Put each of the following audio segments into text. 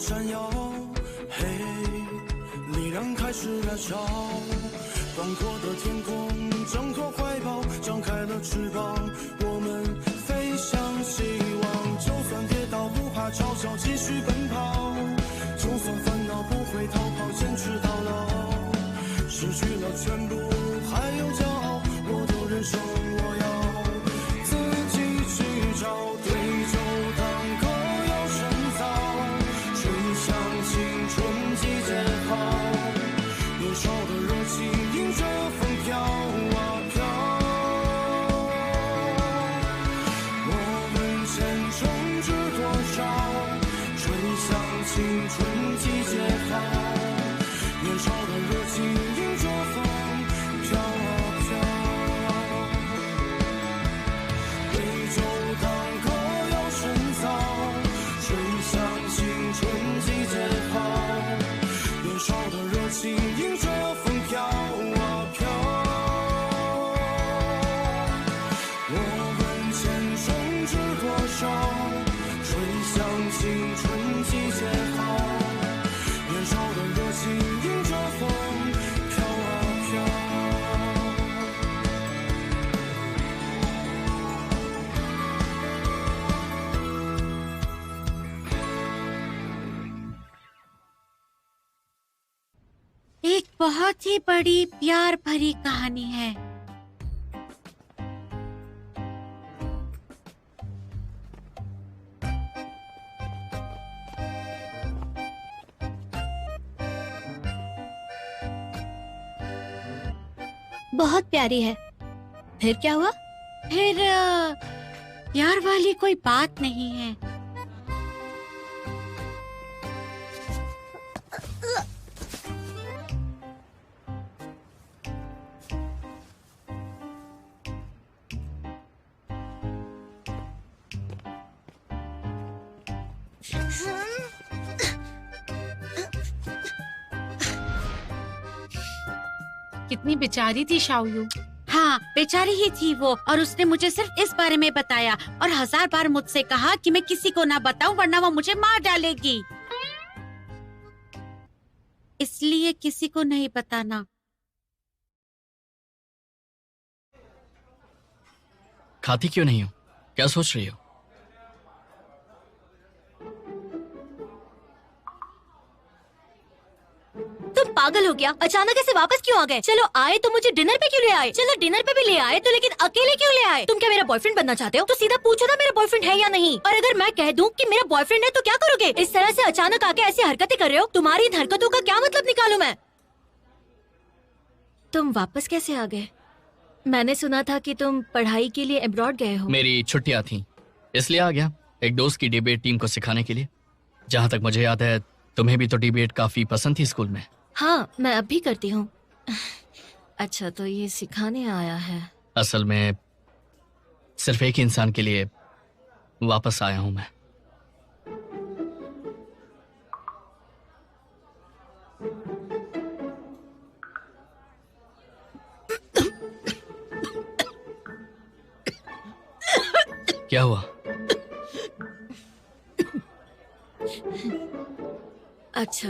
闪耀，嘿，力量开始燃烧。广阔的天空，挣脱怀抱，张开了翅膀，我们飞向希望。就算跌倒，不怕嘲笑，继续奔跑。就算烦恼，不会逃跑，坚持到老。失去了全部，还有骄傲，我的人生我要自己去找。对酒当歌要深造，吹响青春季节号。年少的热情迎着风飘啊飘，我们前程知多少？吹响青春季节号，年少的热情迎着风飘啊飘。对酒当歌要深造，吹响青春季节号，年少的热情迎着风飘啊飘。我问前程知多少？吹响青春季节号，年少的热情迎着风飘啊飘。एक बहुत ही बड़ी प्यार भरी कहानी है। बहुत प्यारी है। फिर क्या हुआ? फिर प्यार वाली कोई बात नहीं है। कितनी बेचारी थी शाओयू। हाँ, बेचारी ही थी वो, और उसने मुझे सिर्फ इस बारे में बताया और 1000 बार मुझसे कहा कि मैं किसी को ना बताऊं वरना वो मुझे मार डालेगी। इसलिए किसी को नहीं बताना। खाती क्यों नहीं हो? क्या सोच रही हो? तुम पागल हो गया? अचानक ऐसे वापस क्यों आ गए? चलो आए तो मुझे डिनर पे क्यों ले आए? चलो डिनर पे भी ले आए तो, लेकिन अकेले क्यों ले आए? तुम क्या मेरा बॉयफ्रेंड बनना चाहते हो? तो सीधा पूछो ना मेरा बॉयफ्रेंड है या नहीं। और अगर मैं कह दूं कि मेरा बॉयफ्रेंड है तो क्या करोगे? इस तरह से अचानक आके ऐसी हरकतें कर रहे हो, तुम्हारी इन हरकतों का क्या मतलब निकालूं मैं? तुम वापस कैसे आ गए? मैंने सुना था कि तुम पढ़ाई के लिए अब्रॉड गए हो। मेरी छुट्टियां थी इसलिए आ गया, एक दोस्त की डिबेट टीम को सिखाने के लिए। जहाँ तक मुझे याद है तुम्हें भी तो डिबेट काफी पसंद थी स्कूल में। हाँ, मैं अब भी करती हूँ। अच्छा, तो ये सिखाने आया है। असल में सिर्फ एक ही इंसान के लिए वापस आया हूं मैं। क्या हुआ? अच्छा,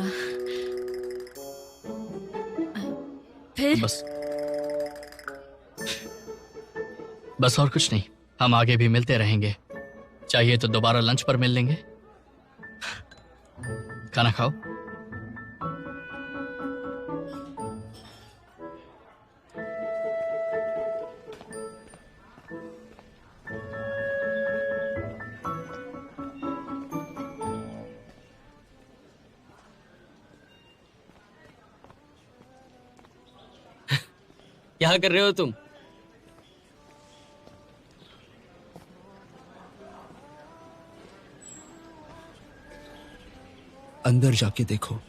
फिर? बस और कुछ नहीं। हम आगे भी मिलते रहेंगे, चाहिए तो दोबारा लंच पर मिल लेंगे। खाना खाओ। क्या कर रहे हो तुम? अंदर जाके देखो।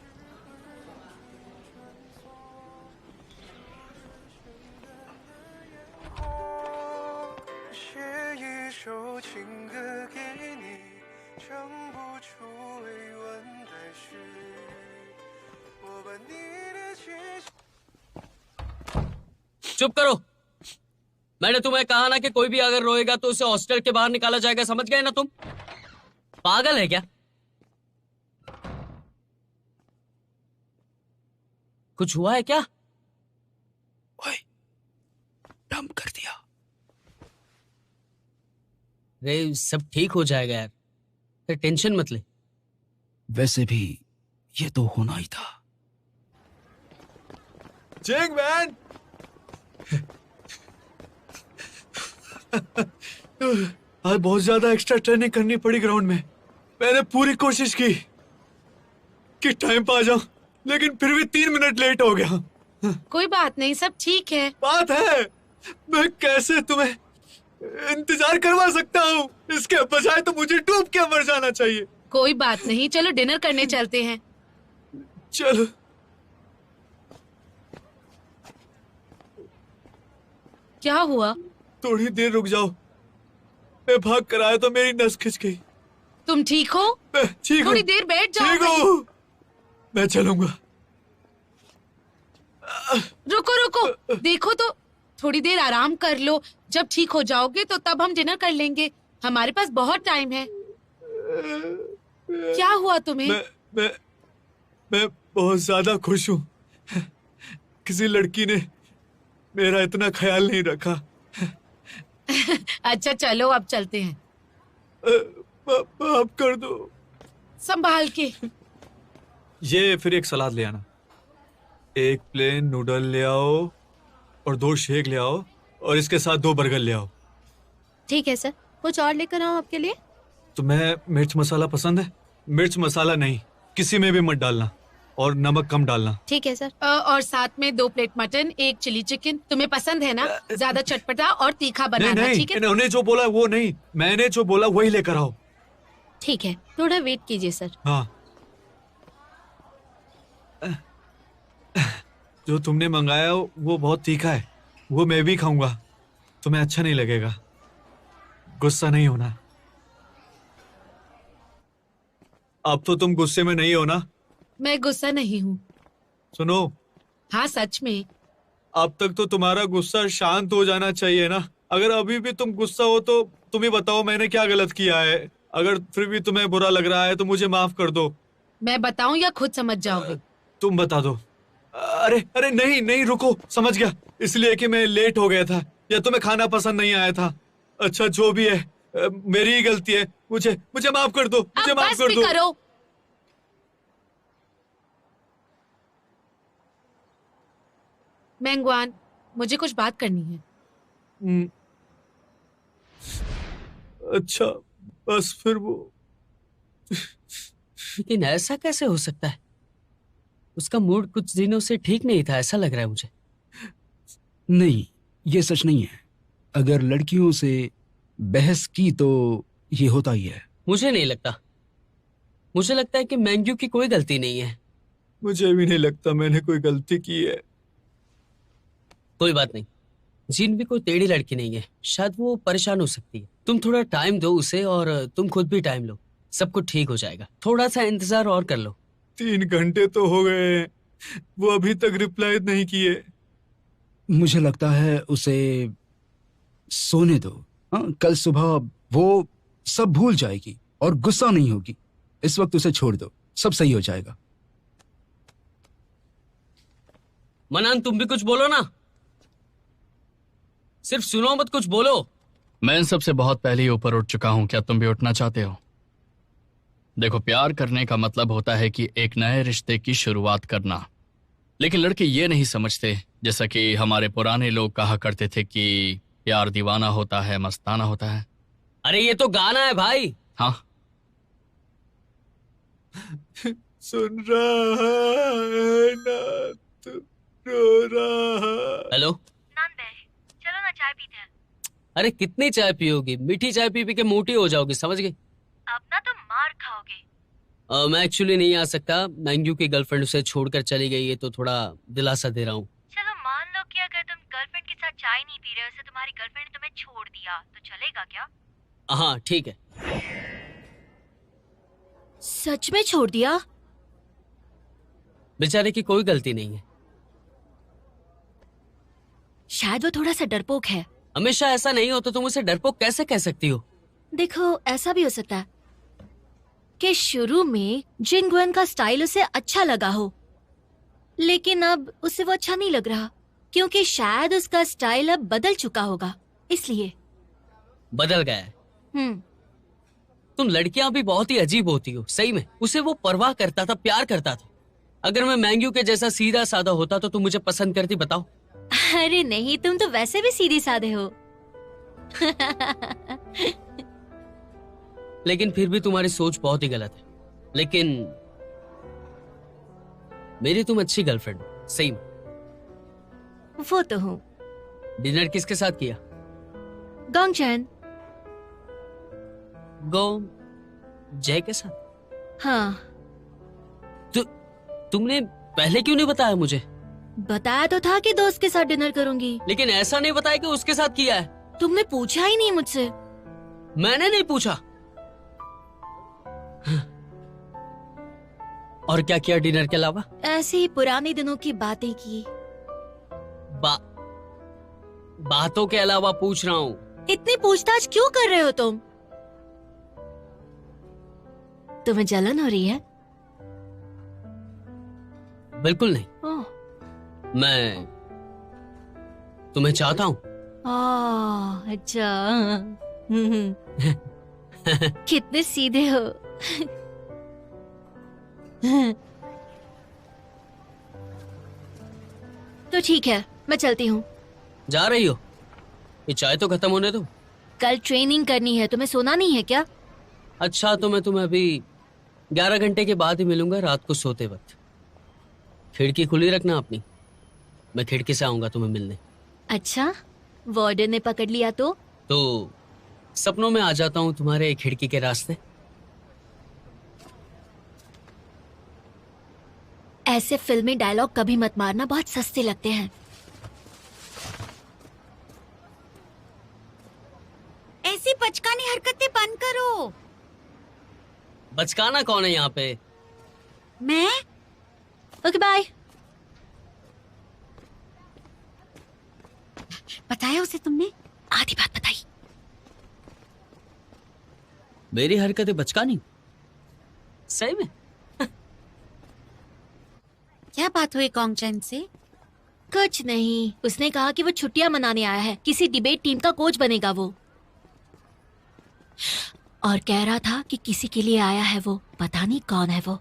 चुप करो। मैंने तुम्हें कहा ना कि कोई भी अगर रोएगा तो उसे हॉस्टल के बाहर निकाला जाएगा, समझ गए ना तुम? पागल है क्या? कुछ हुआ है क्या? ओए, डंप कर दिया। अरे सब ठीक हो जाएगा यार, तो टेंशन मत ले। वैसे भी ये तो होना ही था। जिंग मैन, आज बहुत ज्यादा एक्स्ट्रा ट्रेनिंग करनी पड़ी ग्राउंड में। मैंने पूरी कोशिश की कि टाइम पे आ जाऊं, लेकिन फिर भी 3 मिनट लेट हो गया। कोई बात नहीं, सब ठीक है। बात है, मैं कैसे तुम्हें इंतजार करवा सकता हूँ? इसके बजाय तो मुझे डूब के मर जाना चाहिए। कोई बात नहीं, चलो डिनर करने चलते हैं। चलो। क्या हुआ? थोड़ी देर रुक जाओ, मैं भाग कर आया तो मेरी नस खिंच गई। तुम ठीक हो? मैं ठीक हूँ। थोड़ी देर बैठ जाओ। ठीक हूँ, मैं चलूंगा। रुको रुको, देखो तो, थोड़ी देर आराम कर लो। जब ठीक हो जाओगे तो तब हम डिनर कर लेंगे, हमारे पास बहुत टाइम है। क्या हुआ तुम्हें? मैं बहुत ज्यादा खुश हूँ। किसी लड़की ने मेरा इतना ख्याल नहीं रखा। अच्छा चलो अब चलते हैं। माफ कर दो। संभाल के। ये फिर एक सलाद ले आना, एक प्लेन नूडल ले आओ और 2 शेक ले आओ, और इसके साथ 2 बर्गर ले आओ। ठीक है सर, कुछ और लेकर आऊं आपके लिए? तुम्हें मिर्च मसाला पसंद है? मिर्च मसाला नहीं, किसी में भी मत डालना, और नमक कम डालना। ठीक है सर। और साथ में 2 प्लेट मटन, 1 चिली चिकन। तुम्हें पसंद है ना? ज्यादा चटपटा और तीखा बनाना, ठीक है? इन्होंने जो बोला वो नहीं, मैंने जो बोला वही लेकर आओ। ठीक है, थोड़ा वेट कीजिए सर। हाँ। जो तुमने मंगाया वो बहुत तीखा है, वो मैं भी खाऊंगा, तुम्हें अच्छा नहीं लगेगा। गुस्सा नहीं होना। अब तो तुम गुस्से में नहीं हो ना? मैं गुस्सा नहीं हूँ। सुनो, हाँ सच में। अब तक तो तुम्हारा गुस्सा शांत हो जाना चाहिए ना। अगर अभी भी तुम गुस्सा हो तो तुम ही बताओ मैंने क्या गलत किया है। अगर फिर भी तुम्हें बुरा लग रहा है तो मुझे माफ कर दो। मैं बताऊं या खुद समझ जाओगे? तुम बता दो। अरे अरे नहीं नहीं, रुको, समझ गया। इसलिए कि मैं लेट हो गया था या तुम्हें खाना पसंद नहीं आया था। अच्छा जो भी है, मेरी ही गलती है। मुझे माफ कर दो, मुझे अब माफ बस कर भी दो। करो। मैंगवान, मुझे कुछ बात करनी है। अच्छा, बस फिर वो। लेकिन ऐसा कैसे हो सकता है? उसका मूड कुछ दिनों से ठीक नहीं था, ऐसा लग रहा है मुझे। नहीं, ये सच नहीं है। अगर लड़कियों से बहस की तो ये होता ही है। मुझे नहीं लगता। मुझे लगता है कि मैंग्यू की कोई गलती नहीं है। मुझे भी नहीं लगता मैंने कोई गलती की है। कोई बात नहीं, जिन भी कोई टेढ़ी लड़की नहीं है, शायद वो परेशान हो सकती है। तुम थोड़ा टाइम दो उसे, और तुम खुद भी टाइम लो, सब कुछ ठीक हो जाएगा। थोड़ा सा इंतजार और कर लो। 3 घंटे तो हो गए हैं, वो अभी तक रिप्लाई नहीं किए। मुझे लगता है उसे सोने दो। हाँ, कल सुबह वो सब भूल जाएगी और गुस्सा नहीं होगी। इस वक्त उसे छोड़ दो, सब सही हो जाएगा। मनान, तुम भी कुछ बोलो ना, सिर्फ सुनो मत, कुछ बोलो। मैं इन सबसे बहुत पहले ही ऊपर उठ चुका हूं, क्या तुम भी उठना चाहते हो? देखो, प्यार करने का मतलब होता है कि एक नए रिश्ते की शुरुआत करना। लेकिन लड़के ये नहीं समझते, जैसा कि हमारे पुराने लोग कहा करते थे कि प्यार दीवाना होता है, मस्ताना होता है। अरे ये तो गाना है भाई। हाँ, सुन रहा है ना, तू रो रहा। हेलो चलो ना चाय पीते हैं। अरे कितनी चाय पियोगी? मीठी चाय पी पी के मोटी हो जाओगी, समझ गई? अब ना तुम मार खाओगे। मैं एक्चुअली नहीं आ सकता। मैंग्यू की गर्लफ्रेंड उसे छोड़कर चली गई है, तो थोड़ा दिलासा दे रहा हूँ। चलो मान लो कि अगर तुम गर्लफ्रेंड के साथ चाय नहीं पी रहे हो, उसे तुम्हारी गर्लफ्रेंड ने तुम्हें छोड़ दिया, तो चलेगा क्या? हाँ ठीक है। सच में छोड़ दिया? बेचारे की कोई गलती नहीं है। शायद वो थोड़ा सा डरपोक है। हमेशा ऐसा नहीं हो तो तुम उसे डरपोक कैसे कह सकती हो? देखो, ऐसा भी हो सकता है कि शुरू में जिंगवन का स्टाइल उसे अच्छा लगा हो, लेकिन अब उसे वो अच्छा नहीं लग रहा, क्योंकि शायद उसका स्टाइल अब बदल चुका होगा, इसलिए। बदल गया है। तुम लड़कियां भी बहुत ही अजीब होती हो, सही में। उसे वो परवाह करता था, प्यार करता था। अगर मैं मैंग्यू के जैसा सीधा साधा होता तो तुम मुझे पसंद करती, बताओ? अरे नहीं, तुम तो वैसे भी सीधे साधे हो। लेकिन फिर भी तुम्हारी सोच बहुत ही गलत है। लेकिन मेरी तुम अच्छी गर्लफ्रेंड हो, सही में। वो तो हूँ। डिनर किसके साथ किया? गोंगचैन। जय के साथ? हाँ। तुमने पहले क्यों नहीं बताया मुझे? बताया तो था कि दोस्त के साथ डिनर करूंगी। लेकिन ऐसा नहीं बताया कि उसके साथ किया है। तुमने पूछा ही नहीं मुझसे। मैंने नहीं पूछा। और क्या किया डिनर के अलावा? ऐसे ही पुराने दिनों की बातें की। बातों के अलावा पूछ रहा हूँ। इतनी पूछताछ क्यों कर रहे हो तुम? तुम्हें जलन हो रही है? बिल्कुल नहीं। ओह। मैं तुम्हें चाहता हूँ। अच्छा। कितने सीधे हो। तो ठीक है, मैं चलती हूँ। जा रही हो? ये चाय तो खत्म होने दो। कल ट्रेनिंग करनी है, तुम्हें सोना नहीं है क्या? अच्छा, तो मैं तुम्हें अभी 11 घंटे के बाद ही मिलूंगा, रात को सोते वक्त। खिड़की खुली रखना अपनी, मैं खिड़की से आऊंगा तुम्हें मिलने। अच्छा, वार्डन ने पकड़ लिया तो सपनों में आ जाता हूँ तुम्हारे खिड़की के रास्ते। ऐसे फिल्मी डायलॉग कभी मत मारना, बहुत सस्ते लगते हैं। ऐसी बचकानी हरकतें बंद करो। बचकाना कौन है यहाँ पे? मैं? Okay bye. बताया उसे तुमने? आधी बात बताई। मेरी हरकतें बचकानी? सही में? क्या बात हुई गोंगचैन से? कुछ नहीं, उसने कहा कि वो छुट्टियां मनाने आया है, किसी डिबेट टीम का कोच बनेगा वो। और कह रहा था कि किसी के लिए आया है वो, पता नहीं कौन है वो।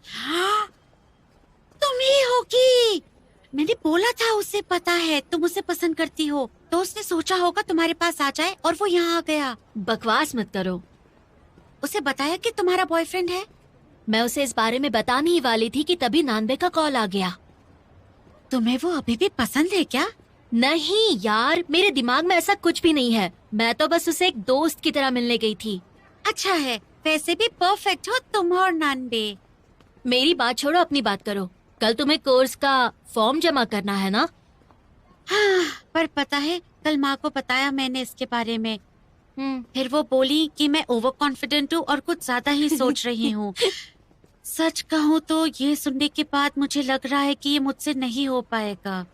हाँ, तुम ही होगी। मैंने बोला था उसे पता है तुम उसे पसंद करती हो, तो उसने सोचा होगा तुम्हारे पास आ जाए और वो यहाँ आ गया। बकवास मत करो। उसे बताया कि तुम्हारा बॉयफ्रेंड है? मैं उसे इस बारे में बताने ही वाली थी कि तभी नानबे का कॉल आ गया। तुम्हें वो अभी भी पसंद है क्या? नहीं यार, मेरे दिमाग में ऐसा कुछ भी नहीं है। मैं तो बस उसे एक दोस्त की तरह मिलने गई थी। अच्छा है, वैसे भी परफेक्ट हो तुम और नानबे। मेरी बात छोड़ो, अपनी बात करो। कल तुम्हें कोर्स का फॉर्म जमा करना है ना? हाँ, पर पता है कल माँ को बताया मैंने इसके बारे में। फिर वो बोली कि मैं ओवर कॉन्फिडेंट हूँ और कुछ ज्यादा ही सोच रही हूँ। सच कहूँ तो ये सुनने के बाद मुझे लग रहा है कि ये मुझसे नहीं हो पाएगा।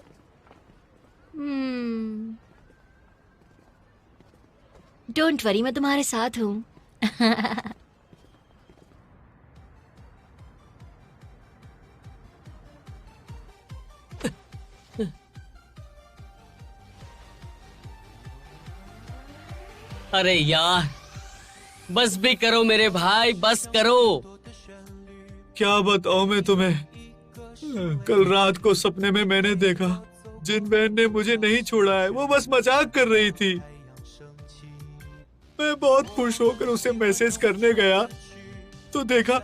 डोंट वरी, मैं तुम्हारे साथ हूँ। अरे यार, बस भी करो मेरे भाई, बस करो। क्या बताऊं मैं तुम्हें। कल रात को सपने में मैंने देखा जिन बहन ने मुझे नहीं छोड़ा है, वो बस मजाक कर रही थी। मैं बहुत खुश होकर उसे मैसेज करने गया तो देखा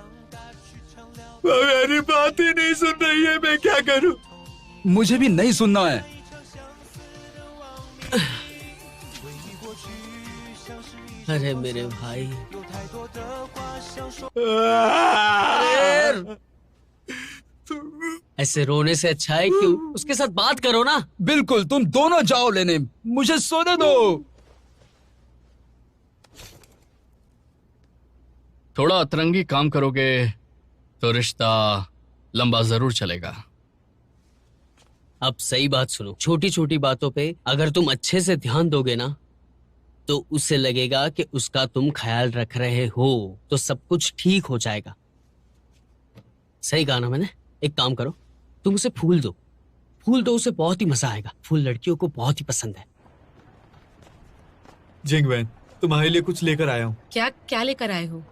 वो मेरी बात ही नहीं सुन रही है। मैं क्या करूं? मुझे भी नहीं सुनना है। अरे मेरे भाई, ऐसे रोने से अच्छा है कि उसके साथ बात करो ना। बिल्कुल, तुम दोनों जाओ लेने, मुझे सोने दो। थोड़ा अतरंगी काम करोगे तो रिश्ता लंबा जरूर चलेगा। अब सही बात सुनो, छोटी छोटी बातों पे अगर तुम अच्छे से ध्यान दोगे ना तो उसे लगेगा कि उसका तुम ख्याल रख रहे हो, तो सब कुछ ठीक हो जाएगा। सही कहा ना मैंने? एक काम करो, तुम उसे फूल दो, उसे बहुत ही मजा आएगा। फूल लड़कियों को बहुत ही पसंद है। जिंगवैन, तुम्हारे लिए कुछ लेकर आया हूँ। क्या क्या लेकर आए हो?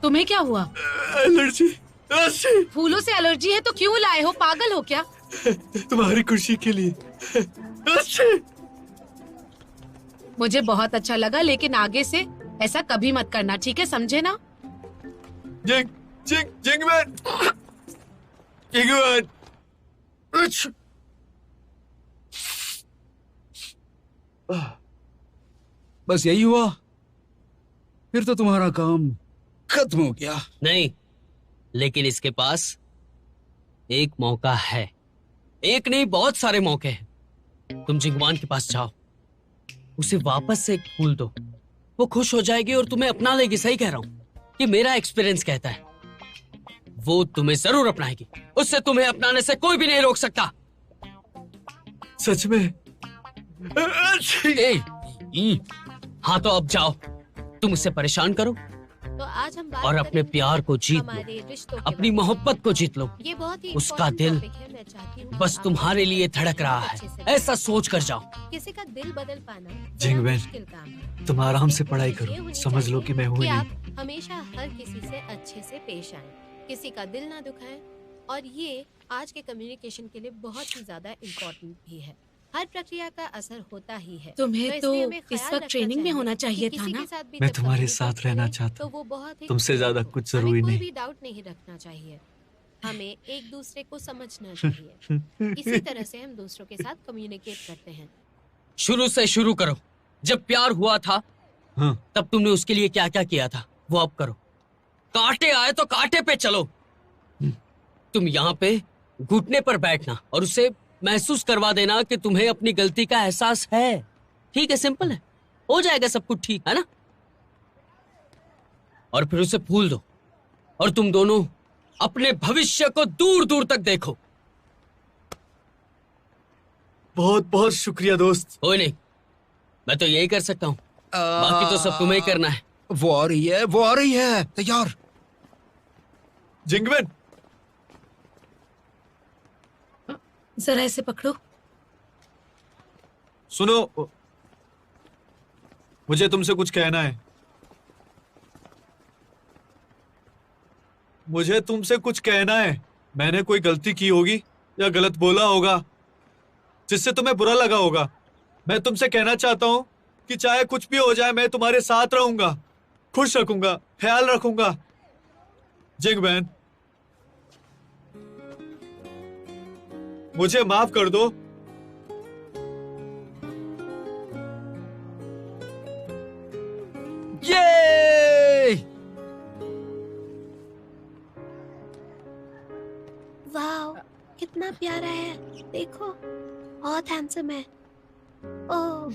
तुम्हें क्या हुआ? एलर्जी। फूलों से एलर्जी है तो क्यों लाए हो? पागल हो क्या? तुम्हारी खुशी के लिए। मुझे बहुत अच्छा लगा, लेकिन आगे से ऐसा कभी मत करना, ठीक है? समझे ना? जिंगवैन। बस यही हुआ? फिर तो तुम्हारा काम खत्म हो गया। नहीं, लेकिन इसके पास एक मौका है। एक नहीं, बहुत सारे मौके हैं। तुम जिंगवान के पास जाओ, उसे वापस से एक फूल दो, वो खुश हो जाएगी और तुम्हें अपना लेगी। सही कह रहा हूं, कि मेरा एक्सपीरियंस कहता है वो तुम्हें जरूर अपनाएगी। उससे तुम्हें अपनाने से कोई भी नहीं रोक सकता। सच में? हाँ तो अब जाओ, तुम उससे परेशान करो तो आज हम बात और अपने करेंगे प्यार को जीत हमारे लो, रिश्तों के अपनी बारे में। मोहब्बत को जीत लो। ये बहुत ही उसका important दिल topic है, मैं चाहती हूँ बस आप तुम्हारे लिए इसे धड़क रहा अच्छे है। से ऐसा सोच कर जाओ। किसी का दिल बदल पाना बड़ा जिंगवैन, मुश्किल काम है। तुम आराम से पढ़ाई ये करो। होनी समझ लो चाहिए कि मैं हूँ कि नहीं। आप हमेशा हर किसी से अच्छे से पेश आएं, किसी का दिल ना दुखाएं, और ये आज के कम्युनिकेशन के लिए बहुत ही ज्यादा इम्पोर्टेंट भी है। हर प्रक्रिया का असर होता ही है। तुम्हें इसलिए तो हमें इस ख्याल वक्त रखना ट्रेनिंग में चाहिए होना कि चाहिए किसी था ना? के साथ भी मैं जब तुम्हारे कम्युनिकेट साथ रहना करें, चाहता तो हूँ। वो बहुत ही तुमसे ज्यादा खुशहाल हो। कुछ हमें जरूरी कोई नहीं। भी डाउट नहीं रखना चाहिए। हमें एक दूसरे को समझना चाहिए। इसी तरह से हम दूसरों के साथ कम्युनिकेट करते हैं। शुरू से शुरू करो। जब प्यार हुआ था हाँ। तब तुमने उसके लिए क्या क्या किया था, वो अब करो। कांटे आए तो कांटे पे चलो। तुम यहाँ पे घुटने पर बैठना और उसे महसूस करवा देना कि तुम्हें अपनी गलती का एहसास है। ठीक है, सिंपल है, हो जाएगा सब कुछ ठीक, है ना? और फिर उसे फूल दो और तुम दोनों अपने भविष्य को दूर दूर तक देखो। बहुत बहुत शुक्रिया दोस्त। कोई नहीं, मैं तो यही कर सकता हूँ, बाकी तो सब तुम्हें ही करना है। वो आ रही है, वो आ रही है। तैयार? जिंगवैन, जरा इसे पकड़ो। सुनो, मुझे तुमसे कुछ कहना है। मुझे तुमसे कुछ कहना है। मैंने कोई गलती की होगी या गलत बोला होगा जिससे तुम्हें बुरा लगा होगा। मैं तुमसे कहना चाहता हूं कि चाहे कुछ भी हो जाए, मैं तुम्हारे साथ रहूंगा, खुश रखूंगा, ख्याल रखूंगा। जिंगवैन, मुझे माफ कर दो। ये वाह, कितना प्यारा है, देखो, बहुत हैंडसम है। ओह,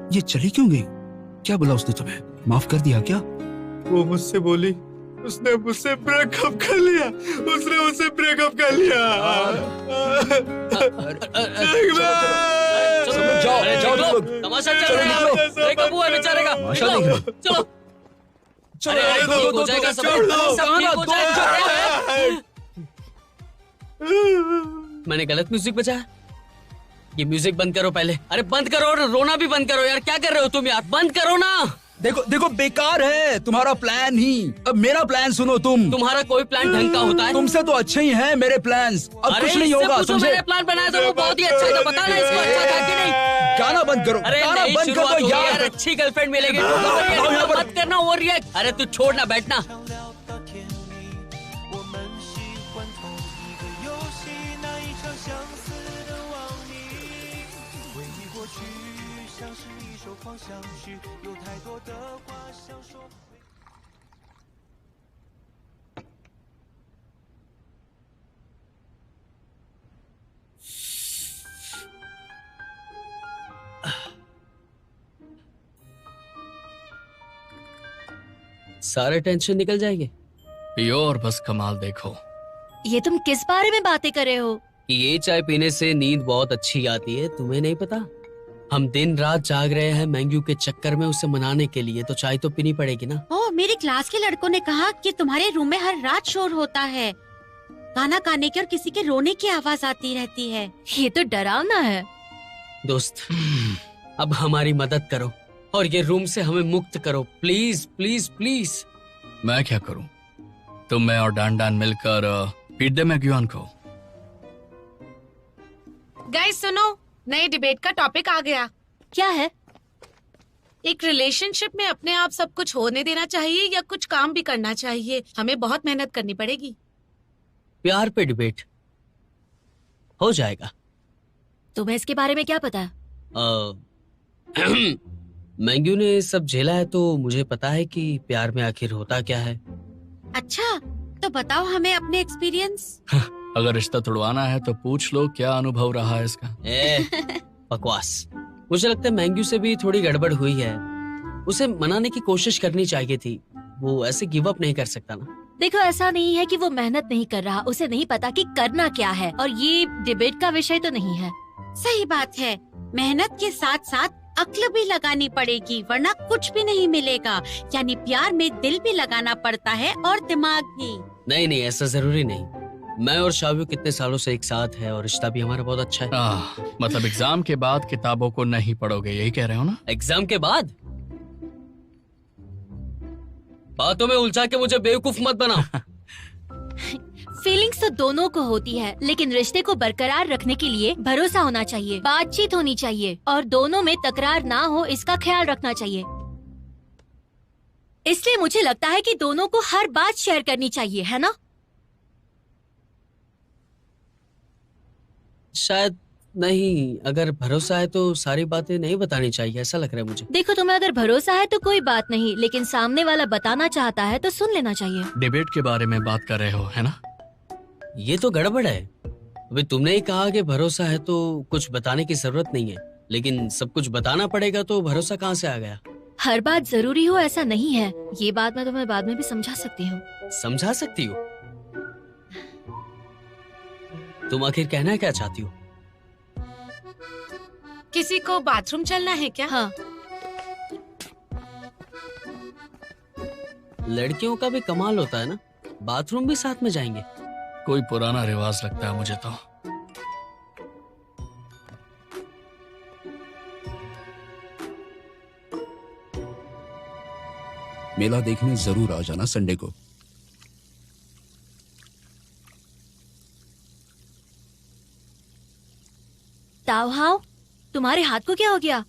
ये चली क्यों गई? क्या बोला उसने तुम्हें? माफ कर दिया क्या? वो मुझसे बोली, उसने मुझसे ब्रेकअप कर लिया। उसने मुझसे ब्रेकअप कर लिया। जाओ, जाओ तुम लोग। तमाशा चल रहा है, ब्रेकअप हुआ है बेचारे का। तमाशा देख रहे हो? चलो चलो, अरे, दो, ठीक दो, हो जाएगा, दो, सब छोड़ ठीक दो, सब ठीक हो जाएगा। दो। मैंने गलत म्यूजिक बजाया? ये म्यूजिक बंद करो पहले। अरे बंद करो और रोना भी बंद करो यार। क्या कर रहे हो तुम यार? बंद करो ना। देखो देखो, बेकार है तुम्हारा प्लान ही। अब मेरा प्लान सुनो तुम। तुम्हारा कोई प्लान ढंग का होता है? तुमसे तो अच्छे ही हैं मेरे प्लान्स। अब अरे कुछ नहीं इससे होगा, पूछो, समझे? मैंने प्लान बनाया था वो बहुत ही अच्छा है, तो बता ना इसको अच्छा था कि नहीं। गाना बंद करो, अरे गाना नहीं, बंद कर शुरुआत दो हो गई यार। यार। अच्छी गर्लफ्रेंड मिलेगी तो आओ यहाँ पर। मत करना वो रिएक्ट। अरे तू छोड़ ना, बैठना।我们喜欢同一个游戏，那一场相似的忘你。回忆过去，像是一首狂想曲，有太多的话想说。सारे टेंशन निकल जाएंगे। पियो और बस कमाल देखो। ये तुम किस बारे में बातें कर रहे हो? कि ये चाय पीने से नींद बहुत अच्छी आती है, तुम्हें नहीं पता? हम दिन रात जाग रहे हैं मैंग्यू के चक्कर में उसे मनाने के लिए, तो चाय तो पीनी पड़ेगी ना। ओ, मेरी क्लास के लड़कों ने कहा कि तुम्हारे रूम में हर रात शोर होता है, खाना खाने की और किसी के रोने की आवाज आती रहती है। ये तो डरावना है। दोस्त, अब हमारी मदद करो और ये रूम से हमें मुक्त करो, प्लीज प्लीज प्लीज। मैं क्या करूं? तुम, मैं और डान डान मिलकर पीट दे मैग्यूआन को। गाइस सुनो, नए डिबेट का टॉपिक आ गया। क्या है? एक रिलेशनशिप में अपने आप सब कुछ होने देना चाहिए या कुछ काम भी करना चाहिए? हमें बहुत मेहनत करनी पड़ेगी। प्यार पे डिबेट हो जाएगा। तुम्हें इसके बारे में क्या पता है? मैंग्यू ने सब झेला है तो मुझे पता है कि प्यार में आखिर होता क्या है। अच्छा, तो बताओ हमें अपने एक्सपीरियंस। अगर रिश्ता तुड़वाना है तो पूछ लो क्या अनुभव रहा है इसका। बकवास। मुझे लगता है मैंग्यू से भी थोड़ी गड़बड़ हुई है, उसे मनाने की कोशिश करनी चाहिए थी, वो ऐसे गिव अप नहीं कर सकता ना। देखो, ऐसा नहीं है कि वो मेहनत नहीं कर रहा, उसे नहीं पता कि करना क्या है, और ये डिबेट का विषय तो नहीं है। सही बात है, मेहनत के साथ साथ अक्ल भी लगानी पड़ेगी, वरना कुछ भी नहीं मिलेगा। यानी प्यार में दिल भी लगाना पड़ता है और दिमाग भी। नहीं नहीं, ऐसा जरूरी नहीं। मैं और शाव्यू कितने सालों से एक साथ है और रिश्ता भी हमारा बहुत अच्छा है। मतलब एग्जाम के बाद किताबों को नहीं पढ़ोगे, यही कह रहे हो ना? एग्जाम के बाद? बातों में उलझा के मुझे बेवकूफ मत बनाओ। फीलिंग्स तो दोनों को होती है, लेकिन रिश्ते को बरकरार रखने के लिए भरोसा होना चाहिए, बातचीत होनी चाहिए और दोनों में तकरार ना हो इसका ख्याल रखना चाहिए। इसलिए मुझे लगता है कि दोनों को हर बात शेयर करनी चाहिए, है ना? शायद नहीं, अगर भरोसा है तो सारी बातें नहीं बतानी चाहिए, ऐसा लग रहा है मुझे। देखो, तुम्हें अगर भरोसा है तो कोई बात नहीं, लेकिन सामने वाला बताना चाहता है तो सुन लेना चाहिए। डिबेट के बारे में बात कर रहे हो, है ना? ये तो गड़बड़ है। अभी तुमने ही कहा कि भरोसा है तो कुछ बताने की जरूरत नहीं है, लेकिन सब कुछ बताना पड़ेगा तो भरोसा कहाँ से आ गया? हर बात जरूरी हो ऐसा नहीं है, ये बात मैं तुम्हें बाद में भी समझा सकती हूँ। समझा सकती हो? तुम आखिर कहना क्या चाहती हो? किसी को बाथरूम चलना है क्या? हाँ। लड़कियों का भी कमाल होता है ना, बाथरूम भी साथ में जाएंगे। कोई पुराना रिवाज लगता है मुझे तो। मेला देखने जरूर आ जाना संडे को। ताओहाओ, तुम्हारे हाथ को क्या हो गया?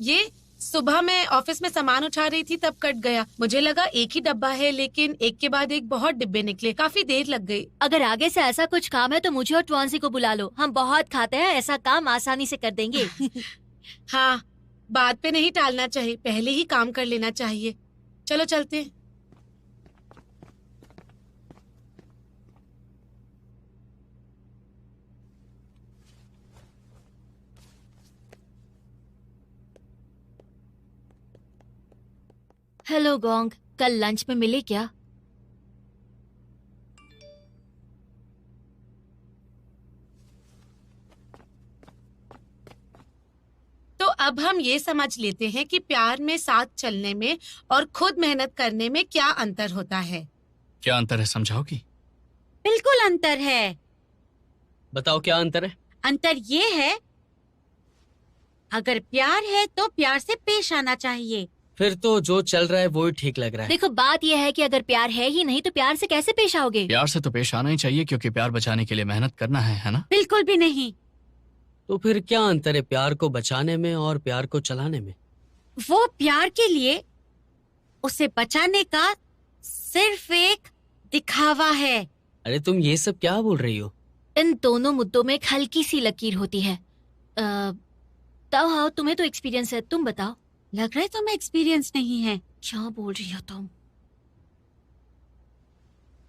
ये सुबह मैं ऑफिस में सामान उठा रही थी तब कट गया। मुझे लगा एक ही डब्बा है, लेकिन एक के बाद एक बहुत डिब्बे निकले, काफी देर लग गई। अगर आगे से ऐसा कुछ काम है तो मुझे और ट्वांसी को बुला लो, हम बहुत खाते हैं, ऐसा काम आसानी से कर देंगे। हाँ, बात पे नहीं टालना चाहिए, पहले ही काम कर लेना चाहिए। चलो चलते हैं। हेलो गोंग, कल लंच में मिले क्या? तो अब हम ये समझ लेते हैं कि प्यार में साथ चलने में और खुद मेहनत करने में क्या अंतर होता है। क्या अंतर है, समझाओगी? बिल्कुल अंतर है। बताओ क्या अंतर है? अंतर ये है, अगर प्यार है तो प्यार से पेश आना चाहिए। फिर तो जो चल रहा है वो ही ठीक लग रहा है। देखो, बात यह है कि अगर प्यार है ही नहीं तो प्यार से कैसे पेश आओगे? प्यार से तो पेश आना ही चाहिए, क्योंकि प्यार बचाने के लिए मेहनत करना है ना? बिल्कुल भी नहीं। तो फिर क्या अंतर है प्यार को बचाने में और प्यार को चलाने में? वो प्यार के लिए उसे बचाने का सिर्फ एक दिखावा है। अरे तुम ये सब क्या बोल रही हो? इन दोनों मुद्दों में एक हल्की सी लकीर होती है। ताओहाओ, तुम्हें तो एक्सपीरियंस है, तुम बताओ। लग रहा है तुम्हें एक्सपीरियंस नहीं है। क्या बोल रही हो तुम?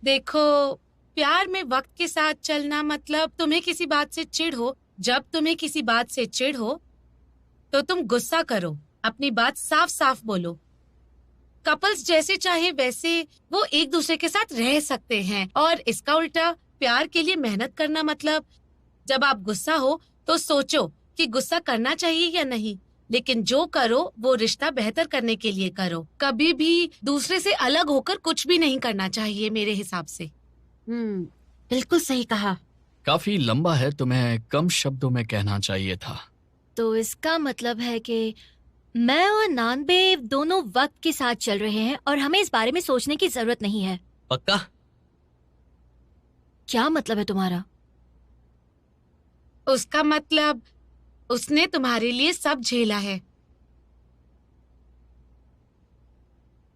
देखो, प्यार में वक्त के साथ चलना मतलब तुम्हें किसी बात से चिढ़ हो, जब तुम्हें किसी बात से चिढ़ हो तो तुम गुस्सा करो, अपनी बात साफ साफ बोलो। कपल्स जैसे चाहे वैसे वो एक दूसरे के साथ रह सकते हैं, और इसका उल्टा प्यार के लिए मेहनत करना मतलब जब आप गुस्सा हो तो सोचो कि गुस्सा करना चाहिए या नहीं, लेकिन जो करो वो रिश्ता बेहतर करने के लिए करो। कभी भी दूसरे से अलग होकर कुछ भी नहीं करना चाहिए मेरे हिसाब से। बिल्कुल सही कहा। काफी लंबा है, तुम्हें कम शब्दों में कहना चाहिए था। तो इसका मतलब है कि मैं और नानबे दोनों वक्त के साथ चल रहे हैं और हमें इस बारे में सोचने की जरूरत नहीं है। पक्का? क्या मतलब है तुम्हारा? उसका मतलब उसने तुम्हारे लिए सब झेला है।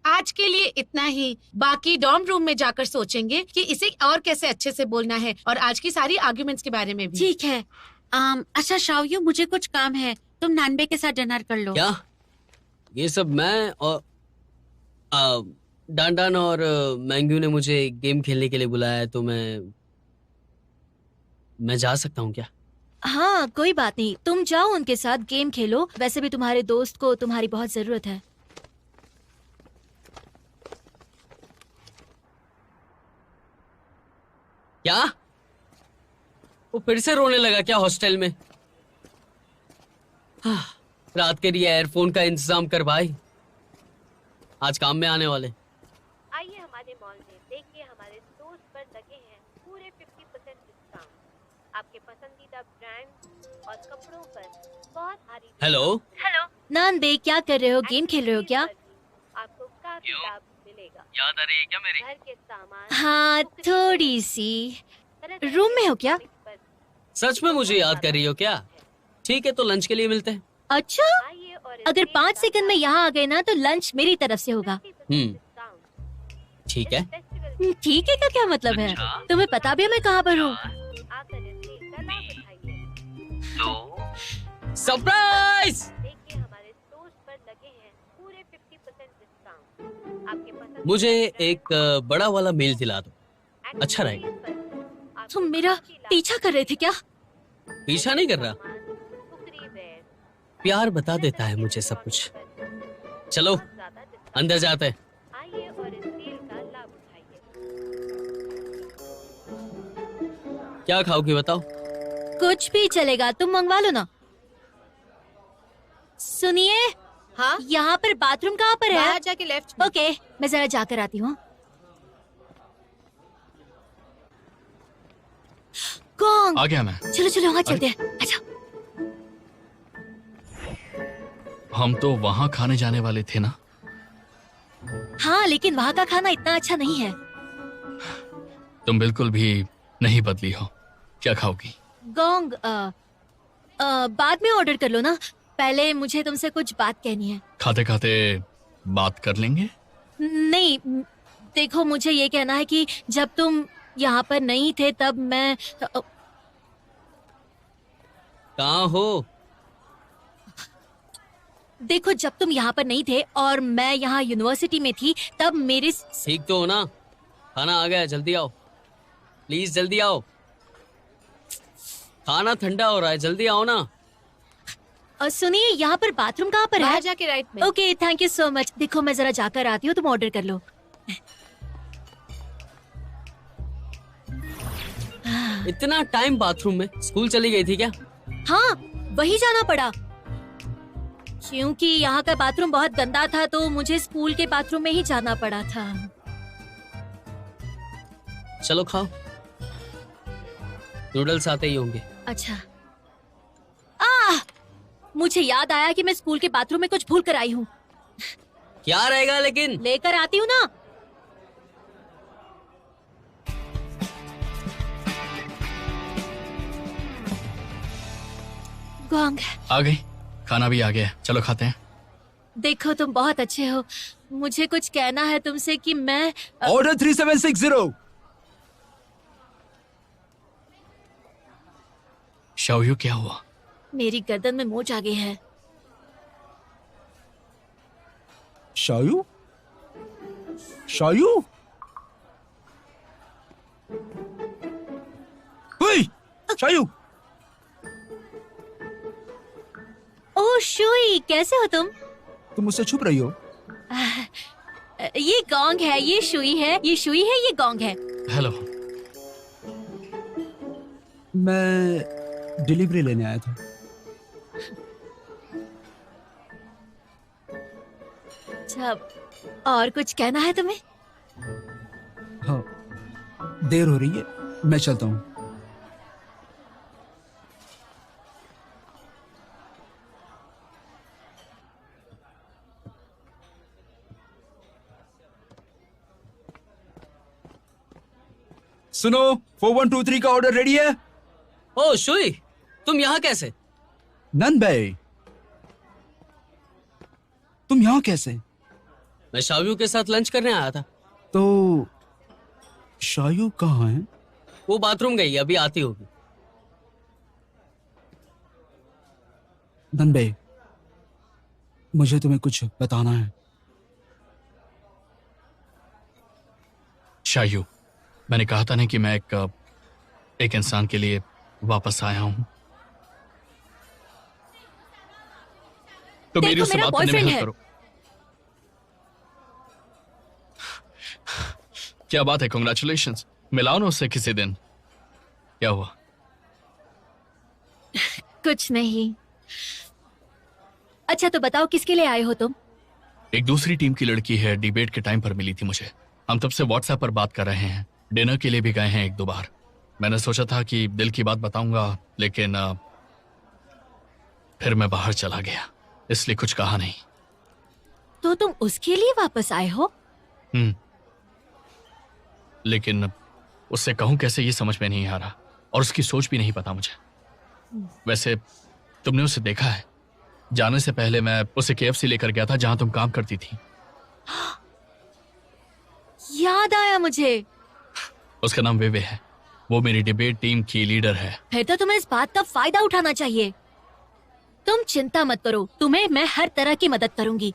आज के लिए इतना ही, बाकी डॉर्म रूम में जाकर सोचेंगे कि इसे और कैसे अच्छे से बोलना है, और आज की सारी आर्ग्यूमेंट्स के बारे में भी। ठीक है। अच्छा शाओयू, मुझे कुछ काम है, तुम नानबे के साथ डिनर कर लो। क्या? ये सब मैं और डांडान और मैंग्यू ने मुझे गेम खेलने के लिए बुलाया है, तो मैं जा सकता हूँ क्या? हाँ कोई बात नहीं, तुम जाओ उनके साथ गेम खेलो। वैसे भी तुम्हारे दोस्त को तुम्हारी बहुत जरूरत है। क्या? वो फिर से रोने लगा क्या हॉस्टल में? रात के लिए एयरफोन का इंतजाम कर भाई, आज काम में आने वाले। आइए हमारे मॉल में देखिए हमारे स्टोर्स पर लगे हैं पूरे 50% डिस्काउंट। आपके पसंदीदा ब्रांड और कपड़ों पर बहुत भारी। हेलो नानबे, क्या कर रहे हो? गेम खेल रहे हो क्या? आपको काफी लाभ मिलेगा। याद आ रही है क्या मेरी? घर के सामान। हाँ थोड़ी सी। रूम में हो क्या? सच में मुझे याद कर रही हो क्या? ठीक है, तो लंच के लिए मिलते हैं। अच्छा, अगर 5 सेकंड में यहाँ आ गए ना तो लंच मेरी तरफ से होगा। ठीक है। ठीक है का क्या मतलब है? तुम्हें पता भी है मैं कहाँ पर हूँ? सरप्राइज! देखिए हमारे स्टोर्स पर लगे हैं पूरे 50% डिस्काउंट। आपके पसंद मुझे एक बड़ा वाला मील दिला दो, अच्छा रहेगा। तुम मेरा पीछा कर रहे थे क्या? पीछा नहीं कर रहा, प्यार बता देता है मुझे सब कुछ। चलो अंदर जाते हैं। आइए और इस डील का लाभ उठाइए। क्या खाओगी बताओ? कुछ भी चलेगा, तुम मंगवा लो ना। सुनिए, हाँ, यहाँ पर बाथरूम कहाँ पर है? बाहर जाके लेफ्ट में। ओके, मैं जरा जाकर आती हूँ। कौन? आ गया मैं। चलो चलो वहाँ चलते हैं। अच्छा। हम तो वहाँ खाने जाने वाले थे ना। हाँ लेकिन वहाँ का खाना इतना अच्छा नहीं है। तुम बिल्कुल भी नहीं बदली हो। क्या खाओगी? गोंग, बाद में ऑर्डर कर लो ना, पहले मुझे तुमसे कुछ बात कहनी है। खाते खाते बात कर लेंगे। नहीं देखो, मुझे ये कहना है कि जब तुम यहाँ पर नहीं थे तब मैं कहाँ हो? देखो, जब तुम यहाँ पर नहीं थे और मैं यहाँ यूनिवर्सिटी में थी तब मेरे ठीक तो हो ना? खाना आ गया है, जल्दी आओ प्लीज, जल्दी आओ। खाना ठंडा हो रहा है, जल्दी आओ ना। सुनिए, यहाँ पर बाथरूम कहाँ पर है? बाहर जाके राइट में। Okay, thank you so much. देखो मैं जरा जाकर आती हूँ, तुम ऑर्डर कर लो। इतना टाइम बाथरूम में? स्कूल चली गई थी क्या? हाँ, वही जाना पड़ा क्योंकि यहाँ का बाथरूम बहुत गंदा था, तो मुझे स्कूल के बाथरूम में ही जाना पड़ा था। चलो खाओ, नूडल्स आते ही होंगे। अच्छा। मुझे याद आया कि मैं स्कूल के बाथरूम में कुछ भूल कर आई हूँ। क्या रहेगा लेकिन? लेकर आती हूँ ना। गोंग, आ गई, खाना भी आ गया, चलो खाते हैं। देखो तुम बहुत अच्छे हो, मुझे कुछ कहना है तुमसे कि मैं ऑर्डर 3760। शाओयू, क्या हुआ? मेरी गर्दन में मोच आ गई है। शायू? शायू? ओए, शायू! ओह शुई, कैसे हो तुम? तुम मुझसे छुप रही हो? ये गोंग है, ये शुई है, ये शुई है, ये गोंग है। हेलो। मैं डिलीवरी लेने आया था। अच्छा, और कुछ कहना है तुम्हें? हाँ, देर हो रही है, मैं चलता हूँ। सुनो, 4123 का ऑर्डर रेडी है? ओ शुई, तुम यहाँ कैसे? नंद भाई, तुम यहाँ कैसे? मैं शायू के साथ लंच करने आया था। तो शायू कहाँ है? वो बाथरूम गई, अभी आती होगी। नंद भाई, मुझे तुम्हें कुछ बताना है। शायू, मैंने कहा था ना कि मैं एक इंसान के लिए वापस आया हूं। तो मेरी उससे बात करने में हेल्प करो। क्या बात है, कांग्रेचुलेशंस। मिलाओ ना उससे किसी दिन। क्या हुआ? कुछ नहीं। अच्छा तो बताओ, किसके लिए आए हो तुम? एक दूसरी टीम की लड़की है, डिबेट के टाइम पर मिली थी मुझे। हम तब से व्हाट्सएप पर बात कर रहे हैं, डिनर के लिए भी गए हैं 1-2 बार। मैंने सोचा था कि दिल की बात बताऊंगा, लेकिन फिर मैं बाहर चला गया, इसलिए कुछ कहा नहीं। तो तुम उसके लिए वापस आए हो? लेकिन उससे कहूं कैसे, ये समझ में नहीं आ रहा, और उसकी सोच भी नहीं पता मुझे। वैसे तुमने उसे देखा है? जाने से पहले मैं उसे KFC लेकर गया था, जहां तुम काम करती थी। याद आया मुझे। उसका नाम वेवे है, वो मेरी डिबेट टीम की लीडर है। फिर तो तुम्हें इस बात का फायदा उठाना चाहिए। तुम चिंता मत करो, तुम्हें मैं हर तरह की मदद करूंगी।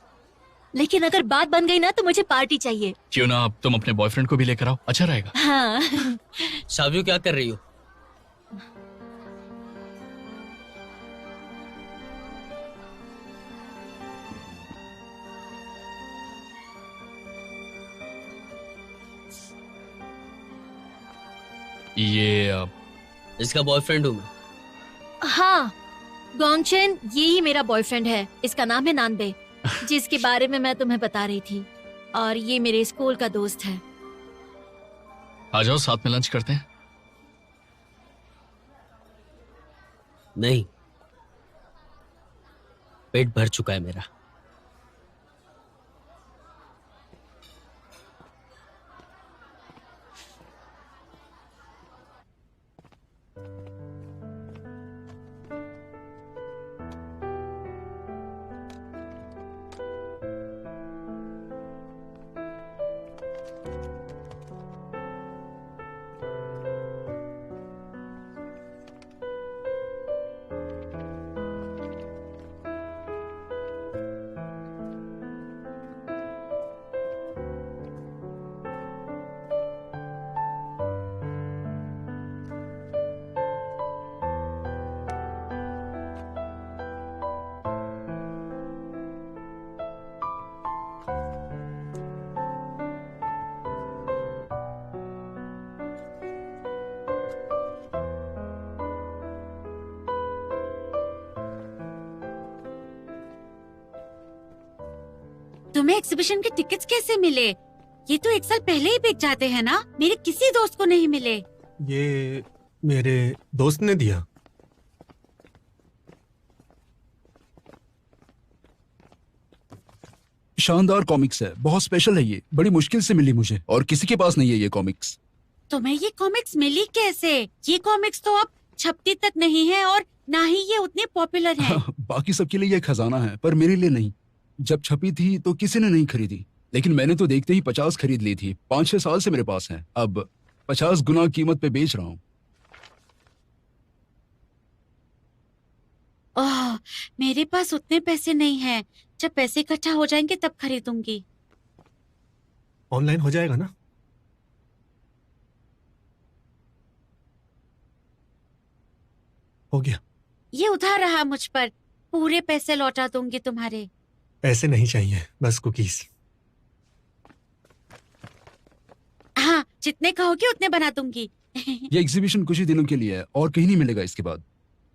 लेकिन अगर बात बन गई ना, तो मुझे पार्टी चाहिए। क्यों ना तुम अपने बॉयफ्रेंड को भी लेकर आओ, अच्छा रहेगा। हाँ। शायू क्या कर रही हो? ये इसका बॉयफ्रेंड हूँ मैं। हाँ, गोंगचेन ये ही मेरा बॉयफ्रेंड है। इसका नाम है नानबे, जिसके बारे में मैं तुम्हें बता रही थी। और ये मेरे स्कूल का दोस्त है। आ जाओ, साथ में लंच करते हैं। नहीं, पेट भर चुका है मेरा। तुम्हें एग्जीबिशन के टिकट्स कैसे मिले? ये तो 1 साल पहले ही बिक जाते हैं ना। मेरे किसी दोस्त को नहीं मिले। ये मेरे दोस्त ने दिया। शानदार कॉमिक्स है, बहुत स्पेशल है। ये बड़ी मुश्किल से मिली मुझे, और किसी के पास नहीं है ये कॉमिक्स। तुम्हें ये कॉमिक्स मिली कैसे? ये कॉमिक्स तो अब छपती तक नहीं है, और ना ही ये उतने पॉपुलर हैं। बाकी सबके लिए ये खजाना है, पर मेरे लिए नहीं। जब छपी थी तो किसी ने नहीं खरीदी, लेकिन मैंने तो देखते ही 50 खरीद ली थी। 5-6 साल से मेरे पास है, अब 50 गुना कीमत पे बेच रहा हूँ। ओह, मेरे पास उतने पैसे नहीं हैं। जब पैसे इकट्ठा हो जाएंगे तब खरीदूंगी। ऑनलाइन हो जाएगा ना? हो गया। ये उधार रहा मुझ पर, पूरे पैसे लौटा दूंगी तुम्हारे। पैसे नहीं चाहिए, बस कुकीज। जितने कहोगे उतने बना दूंगी। ये एग्जीबिशन कुछ ही दिनों के लिए है और कहीं नहीं मिलेगा इसके बाद।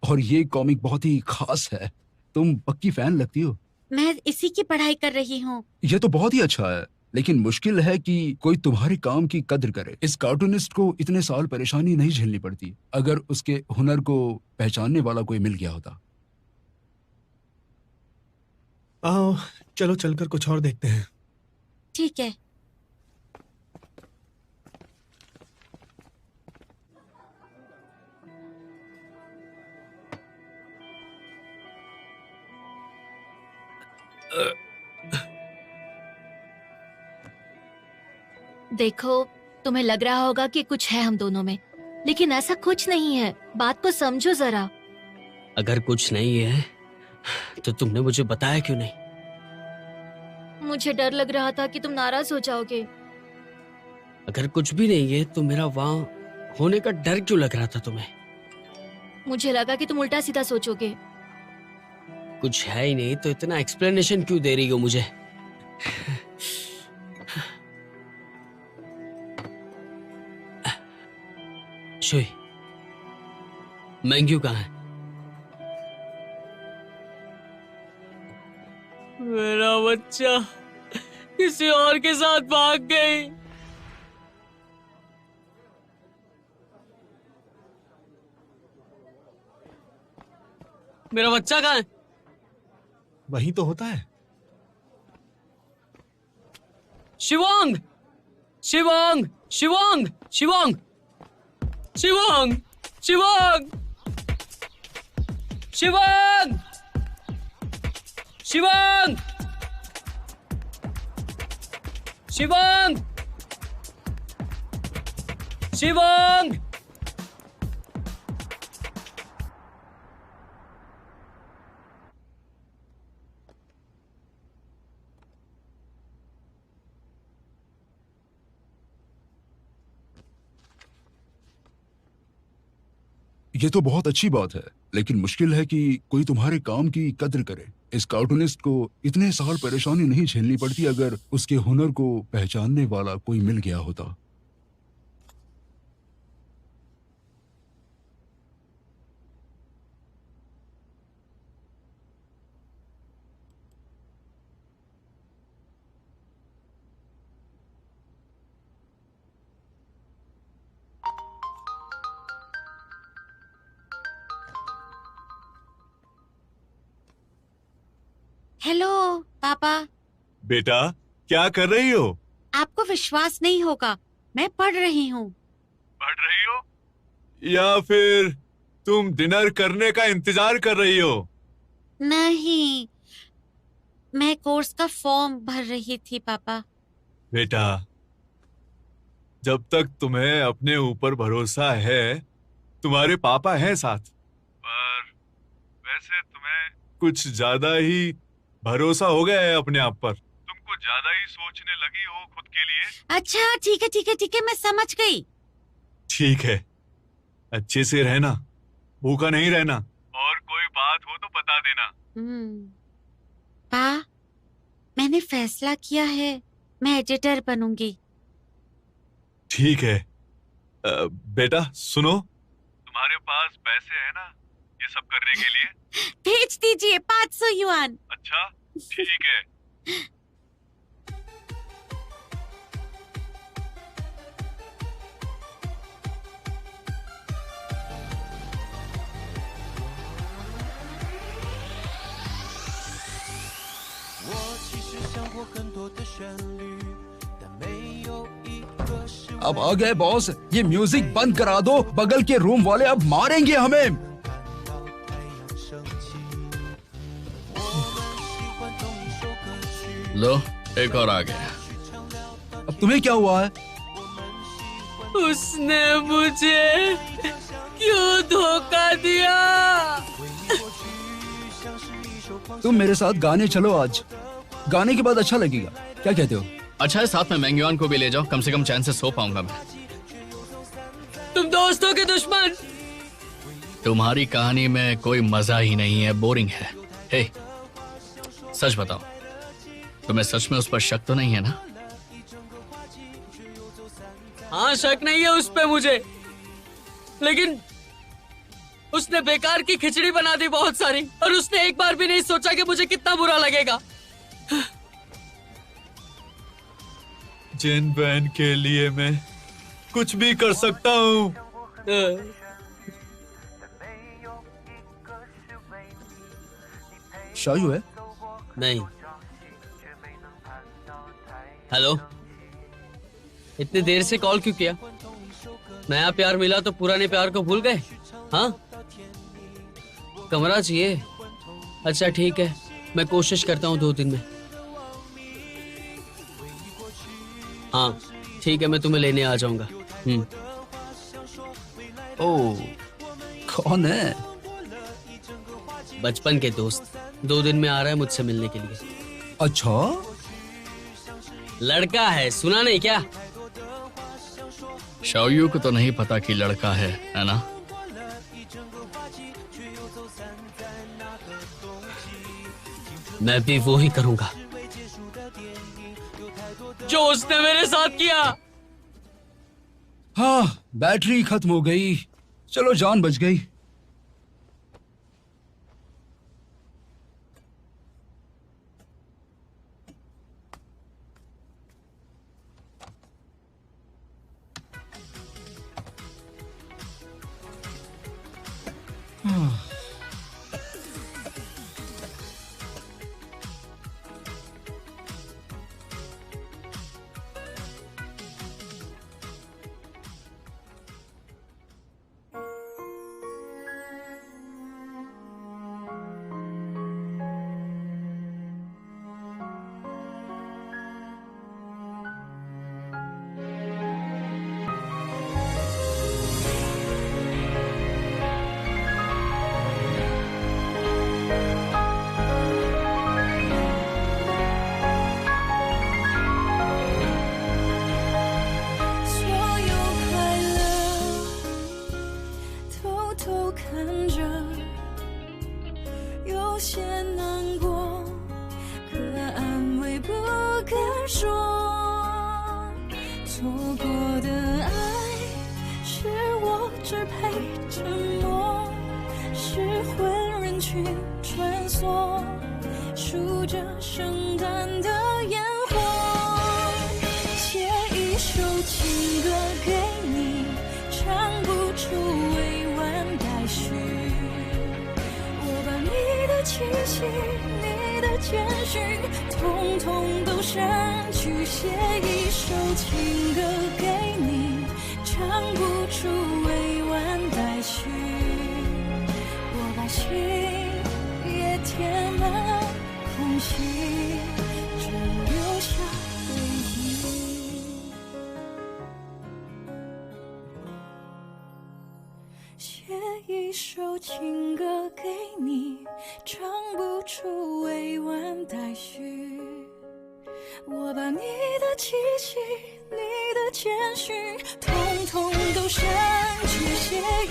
और ये कॉमिक बहुत ही खास है। तुम पक्की फैन लगती हो। मैं इसी की पढ़ाई कर रही हूँ। ये तो बहुत ही अच्छा है, लेकिन मुश्किल है कि कोई तुम्हारे काम की कद्र करे। इस कार्टूनिस्ट को इतने साल परेशानी नहीं झेलनी पड़ती अगर उसके हुनर को पहचानने वाला कोई मिल गया होता। आओ चलो चलकर कुछ और देखते हैं। ठीक है। देखो, तुम्हें लग रहा होगा कि कुछ है हम दोनों में, लेकिन ऐसा कुछ नहीं है। बात को समझो जरा। अगर कुछ नहीं है तो तुमने मुझे बताया क्यों नहीं? मुझे डर लग रहा था कि तुम नाराज हो जाओगे। अगर कुछ भी नहीं है तो मेरा वहाँ होने का डर क्यों लग रहा था तुम्हें? मुझे लगा कि तुम उल्टा सीधा सोचोगे। कुछ है ही नहीं तो इतना एक्सप्लेनेशन क्यों दे रही हो मुझे? शुई, मैंग्यू कहाँ है? मेरा बच्चा किसी और के साथ भाग गई। मेरा बच्चा कहाँ है? वही तो होता है। शिवांग, शिवांग, शिवांग, शिवांग, शिवांग, शिवांग, शिवांग, शिवांग, शिवांग, शिवांग। ये तो बहुत अच्छी बात है, लेकिन मुश्किल है कि कोई तुम्हारे काम की कद्र करे। इस कार्टूनिस्ट को इतने साल परेशानी नहीं झेलनी पड़ती अगर उसके हुनर को पहचानने वाला कोई मिल गया होता। हेलो पापा। बेटा क्या कर रही हो? आपको विश्वास नहीं होगा, मैं पढ़ रही हूँ। पढ़ रही हो या फिर तुम डिनर करने का इंतजार कर रही हो? नहीं, मैं कोर्स का फॉर्म भर रही थी पापा। बेटा, जब तक तुम्हें अपने ऊपर भरोसा है, तुम्हारे पापा हैं साथ। पर वैसे तुम्हें कुछ ज्यादा ही भरोसा हो गया है अपने आप पर। तुम कुछ ज्यादा ही सोचने लगी हो खुद के लिए। अच्छा ठीक है ठीक है ठीक है, मैं समझ गई। ठीक है, अच्छे से रहना, भूखा नहीं रहना, और कोई बात हो तो बता देना। पा, मैंने फैसला किया है, मैं एडिटर बनूंगी। ठीक है। बेटा सुनो, तुम्हारे पास पैसे हैं ना ये सब करने के लिए? भेज दीजिए 500 युआन। अच्छा ठीक है। अब आ गए बॉस, ये म्यूजिक बंद करा दो, बगल के रूम वाले अब मारेंगे हमें। लो एक और आ गया। अब तुम्हें क्या हुआ है? उसने मुझे क्यों धोखा दिया? तुम मेरे साथ गाने चलो आज, गाने के बाद अच्छा लगेगा, क्या कहते हो? अच्छा है, साथ में मैंग्यूआन को भी ले जाओ, कम से कम चैन से सो पाऊंगा मैं। तुम दोस्तों के दुश्मन। तुम्हारी कहानी में कोई मजा ही नहीं है, बोरिंग है। हे, सच बताओ, तुम्हें सच में उस पर शक तो नहीं है ना? हाँ शक नहीं है उस पे मुझे, लेकिन उसने बेकार की खिचड़ी बना दी बहुत सारी, और उसने एक बार भी नहीं सोचा कि मुझे कितना बुरा लगेगा। जिन बहन के लिए मैं कुछ भी कर सकता हूँ। शायू है? नहीं। हेलो, इतनी देर से कॉल क्यों किया? नया प्यार मिला तो पुराने प्यार को भूल गए? हाँ, कमरा चाहिए? अच्छा ठीक है, मैं कोशिश करता हूँ 2 दिन में। हाँ ठीक है, मैं तुम्हें लेने आ जाऊंगा। ओह, कौन है? बचपन के दोस्त 2 दिन में आ रहा है मुझसे मिलने के लिए। अच्छा, लड़का है, सुना नहीं क्या? शाओयू को तो नहीं पता कि लड़का है ना? मैं भी वो ही करूंगा जो उसने मेरे साथ किया। हाँ, बैटरी खत्म हो गई। चलो, जान बच गई।统统都删去，写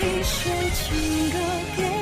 一首情歌给